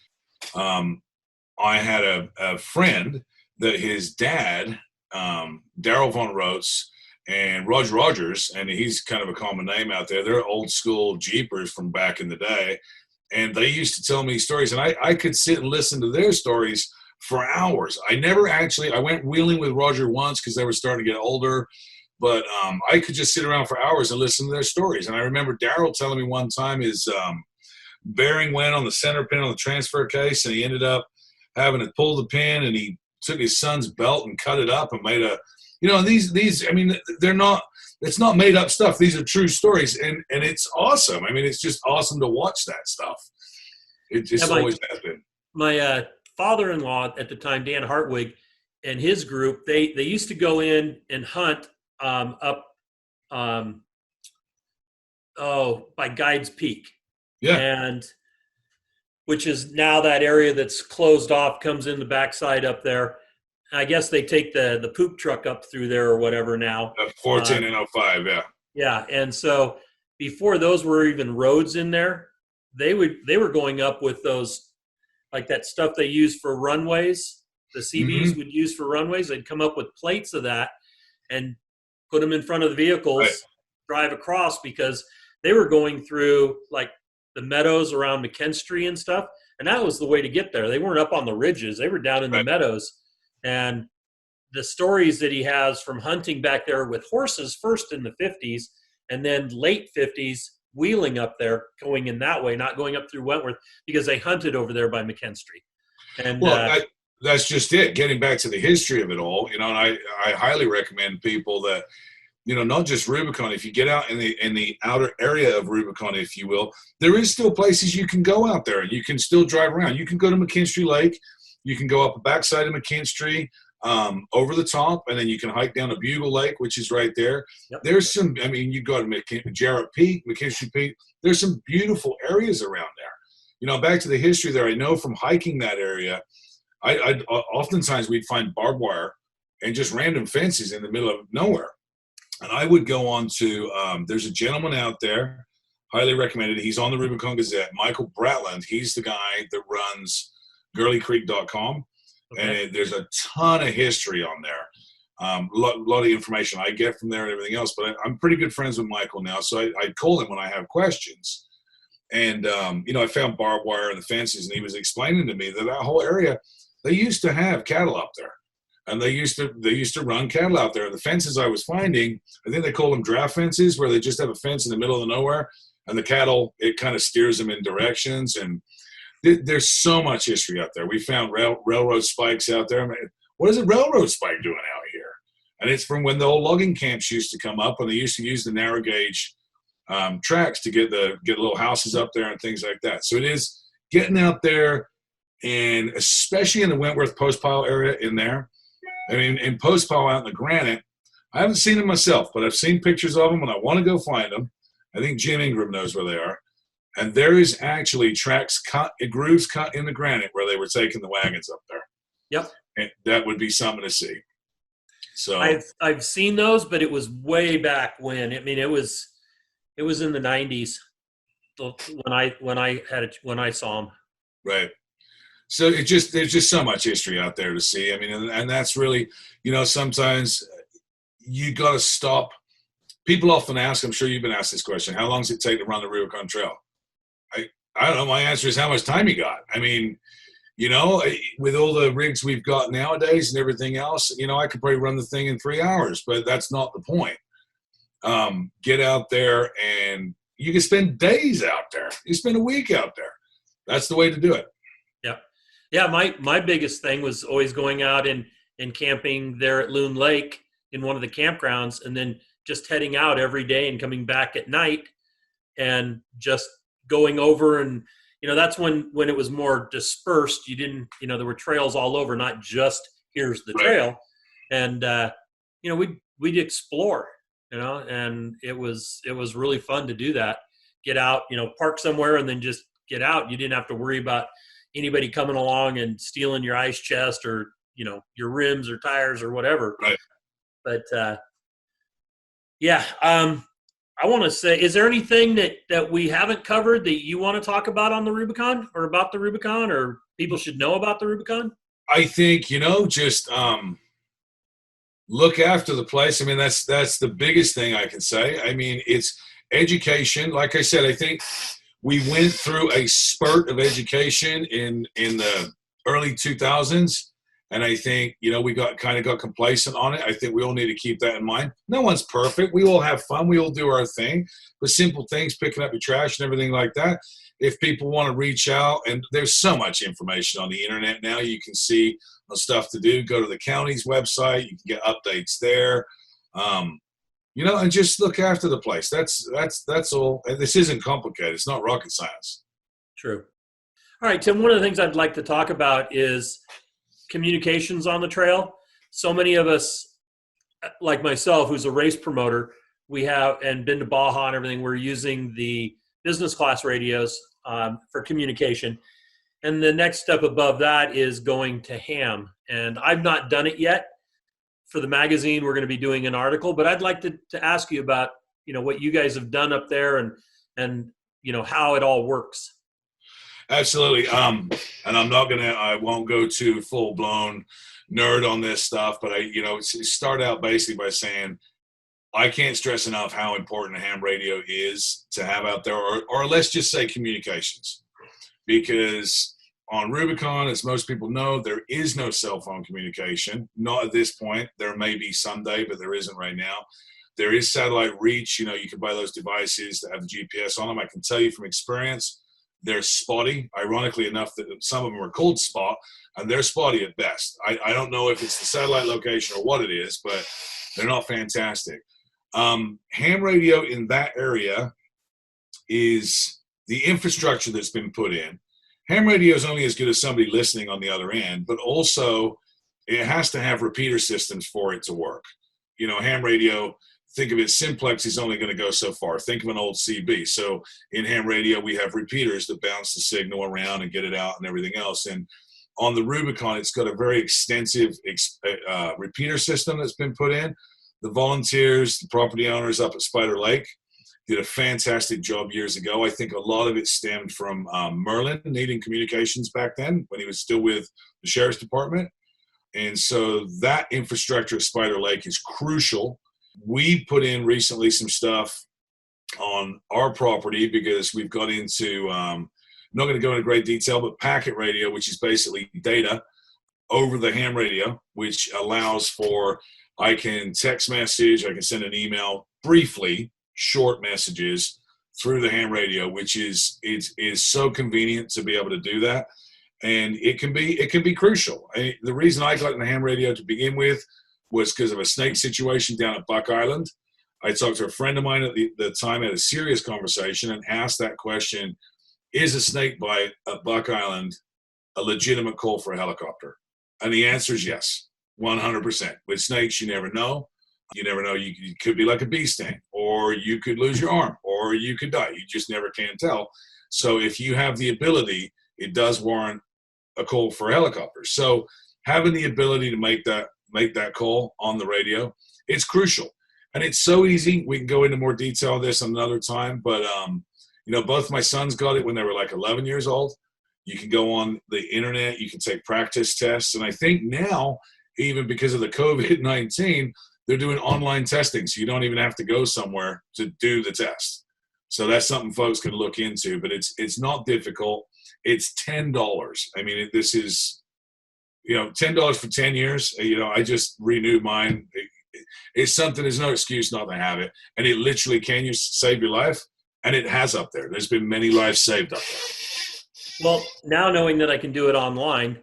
I had a friend that his dad, Daryl Von Rotes and Roger Rogers, and he's kind of a common name out there. They're old school Jeepers from back in the day, and they used to tell me stories, and I could sit and listen to their stories for hours. I went wheeling with Roger once because they were starting to get older. But I could just sit around for hours and listen to their stories. And I remember Daryl telling me one time his bearing went on the center pin on the transfer case, and he ended up having to pull the pin, and he took his son's belt and cut it up and made it's not made up stuff. These are true stories, and it's awesome. It's just awesome to watch that stuff. It just always has been. My father-in-law at the time, Dan Hartwig, and his group, they used to go in and hunt up by Guides Peak, and which is now that area that's closed off, comes in the backside up there. I guess they take the poop truck up through there or whatever now. 14 and 05, yeah. And so before those were even roads in there, they were going up with those, like that stuff they use for runways. The CBs would use for runways. They'd come up with plates of that and put them in front of the vehicles, drive across, because they were going through like the meadows around McKinstry and stuff. And that was the way to get there. They weren't up on the ridges. They were down in the meadows. And the stories that he has from hunting back there with horses first in the 50s and then late 50s, wheeling up there, going in that way, not going up through Wentworth, because they hunted over there by McKinstry. And that's just it. Getting back to the history of it all, and I highly recommend people that, not just Rubicon. If you get out in the outer area of Rubicon, if you will, there is still places you can go out there and you can still drive around. You can go to McKinstry Lake. You can go up the backside of McKinstry, over the top, and then you can hike down to Bugle Lake, which is right there. Yep. There's some, you go to Jarrett Peak, McKinstry Peak. There's some beautiful areas around there. Back to the history there, I know from hiking that area, I oftentimes we'd find barbed wire and just random fences in the middle of nowhere. And I would go on to, there's a gentleman out there, highly recommended. He's on the Rubicon Gazette, Michael Bratland. He's the guy that runs GurleyCreek.com. Okay. And there's a ton of history on there. A lot of information I get from there and everything else. But I'm pretty good friends with Michael now, so I call him when I have questions. And, I found barbed wire and the fences, and he was explaining to me that whole area, they used to have cattle up there. And they used to run cattle out there. And the fences I was finding, I think they call them draft fences, where they just have a fence in the middle of nowhere, and the cattle, it kind of steers them in directions. And there's so much history out there. We found railroad spikes out there. What is a railroad spike doing out here? And it's from when the old logging camps used to come up, and they used to use the narrow gauge tracks to get little houses up there and things like that. So it is getting out there, and especially in the Wentworth Post Pile area in there. In Post Pile out in the granite, I haven't seen them myself, but I've seen pictures of them, and I want to go find them. I think Jim Ingram knows where they are. And there is actually grooves cut in the granite where they were taking the wagons up there. Yep. And that would be something to see. So I've seen those, but it was way back when. It was in the 90s when I saw them. Right. So there's just so much history out there to see. I mean, and that's really, sometimes you got to stop. People often ask, I'm sure you've been asked this question, how long does it take to run the Rubicon Trail? I don't know. My answer is how much time you got. I mean, with all the rigs we've got nowadays and everything else, I could probably run the thing in 3 hours, but that's not the point. Get out there and you can spend days out there. You spend a week out there. That's the way to do it. Yeah. Yeah. My biggest thing was always going out and camping there at Loon Lake in one of the campgrounds, and then just heading out every day and coming back at night and just going over. And, that's when it was more dispersed. You didn't, there were trails all over, not just here's the trail. And, we'd explore, and it was really fun to do that. Get out, park somewhere and then just get out. You didn't have to worry about anybody coming along and stealing your ice chest or, your rims or tires or whatever. Right. But, I want to say, is there anything that we haven't covered that you want to talk about on the Rubicon or about the Rubicon, or people should know about the Rubicon? I think, just look after the place. I mean, that's the biggest thing I can say. I mean, it's education. Like I said, I think we went through a spurt of education in the early 2000s. And I think, we got complacent on it. I think we all need to keep that in mind. No one's perfect. We all have fun. We all do our thing. But simple things, picking up your trash and everything like that. If people want to reach out, and there's so much information on the internet now, you can see stuff to do. Go to the county's website. You can get updates there. And just look after the place. That's all. And this isn't complicated. It's not rocket science. True. All right, Tim, one of the things I'd like to talk about is communications on the trail. So many of us, like myself, who's a race promoter, we have and been to Baja and everything, we're using the business class radios for communication. And the next step above that is going to ham. And I've not done it yet. For the magazine, we're going to be doing an article, but I'd like to ask you about, what you guys have done up there and how it all works. Absolutely. And I won't go too full blown nerd on this stuff, but start out basically by saying, I can't stress enough how important a ham radio is to have out there, or let's just say communications, because on Rubicon, as most people know, there is no cell phone communication. Not at this point. There may be someday, but there isn't right now. There is satellite reach. You can buy those devices that have the GPS on them. I can tell you from experience, they're spotty. Ironically enough, that some of them are called spot, and they're spotty at best. I don't know if it's the satellite location or what it is, but they're not fantastic. Ham radio in that area is the infrastructure that's been put in. Ham radio is only as good as somebody listening on the other end, but also it has to have repeater systems for it to work. Ham radio, think of it, simplex is only going to go so far. Think of an old CB. So in ham radio, we have repeaters that bounce the signal around and get it out and everything else. And on the Rubicon, it's got a very extensive repeater system that's been put in. The volunteers, the property owners up at Spider Lake did a fantastic job years ago. I think a lot of it stemmed from Merlin needing communications back then when he was still with the Sheriff's Department. And so that infrastructure at Spider Lake is crucial. We put in recently some stuff on our property because we've got into, I'm not going to go into great detail, but packet radio, which is basically data over the ham radio, which allows for, I can text message, I can send an email briefly, short messages through the ham radio, which is so convenient to be able to do that. And it can be crucial. The reason I got in the ham radio to begin with was because of a snake situation down at Buck Island. I talked to a friend of mine at the time, had a serious conversation, and asked that question: is a snake bite at Buck Island a legitimate call for a helicopter? And the answer is yes, 100%. With snakes, you never know. You never know. You could be like a bee sting, or you could lose your arm, or you could die. You just never can tell. So if you have the ability, it does warrant a call for a helicopter. So having the ability to make that call on the radio, it's crucial. And it's so easy. We can go into more detail on this another time. But, both my sons got it when they were like 11 years old. You can go on the internet. You can take practice tests. And I think now, even because of the COVID-19, they're doing online testing. So you don't even have to go somewhere to do the test. So that's something folks can look into, but it's not difficult. It's $10. I mean, this is, $10 for 10 years. I just renewed mine. It's something, there's no excuse not to have it. And it literally can save your life. And it has up there. There's been many lives saved up there. Well, now knowing that I can do it online,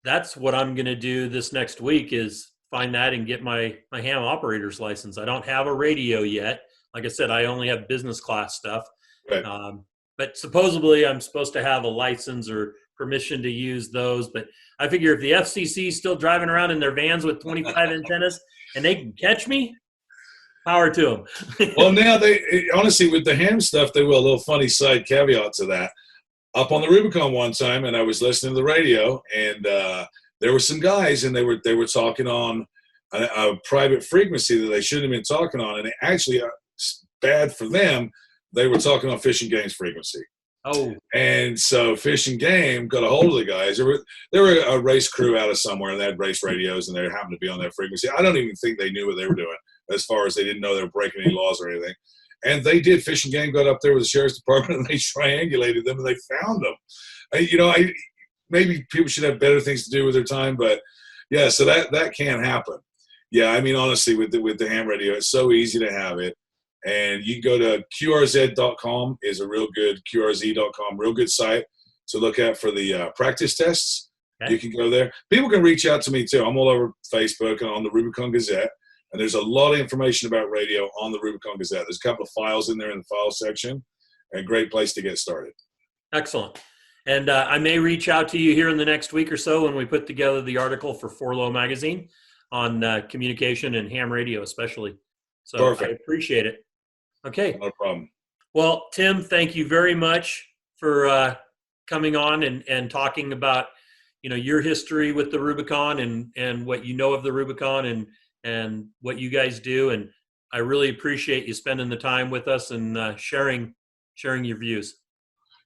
that's what I'm going to do this next week is find that and get my ham operator's license. I don't have a radio yet. Like I said, I only have business class stuff. Right. But supposedly I'm supposed to have a license or permission to use those. But I figure if the FCC is still driving around in their vans with 25 antennas and they can catch me, power to them. Well, now honestly, with the ham stuff, they will. A little funny side caveat to that. Up on the Rubicon one time, and I was listening to the radio, and there were some guys, and they were talking on a private frequency that they shouldn't have been talking on, and it actually bad for them. They were talking on Fish and Game's frequency. Oh. And so Fish and Game got a hold of the guys. They were a race crew out of somewhere, and they had race radios, and they happened to be on that frequency. I don't even think they knew what they were doing, as far as they didn't know they were breaking any laws or anything. And they did. Fish and Game got up there with the sheriff's department, and they triangulated them, and they found them. Maybe people should have better things to do with their time, but yeah, so that can happen. Yeah, I mean, honestly, with the ham radio, it's so easy to have it. And you can go to QRZ.com is a real good, QRZ.com, real good site to look at for the practice tests. Okay. You can go there. People can reach out to me too. I'm all over Facebook and on the Rubicon Gazette. And there's a lot of information about radio on the Rubicon Gazette. There's a couple of files in there in the file section, and a great place to get started. Excellent. And I may reach out to you here in the next week or so when we put together the article for Forlow Magazine on communication and ham radio especially. So perfect. I appreciate it. Okay. No problem. Well, Tim, thank you very much for coming on and talking about, your history with the Rubicon and what you know of the Rubicon and what you guys do. And I really appreciate you spending the time with us and sharing your views.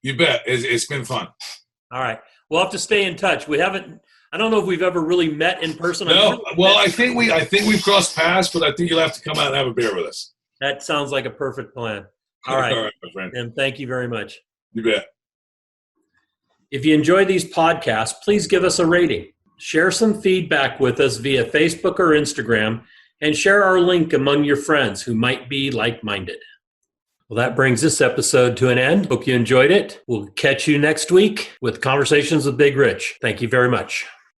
You bet. It's been fun. All right. We'll have to stay in touch. I don't know if we've ever really met in person. No. Well, I think we've crossed paths, but I think you'll have to come out and have a beer with us. That sounds like a perfect plan. All right. All right, my friend. And thank you very much. You bet. If you enjoy these podcasts, please give us a rating. Share some feedback with us via Facebook or Instagram, and share our link among your friends who might be like-minded. Well, that brings this episode to an end. Hope you enjoyed it. We'll catch you next week with Conversations with Big Rich. Thank you very much.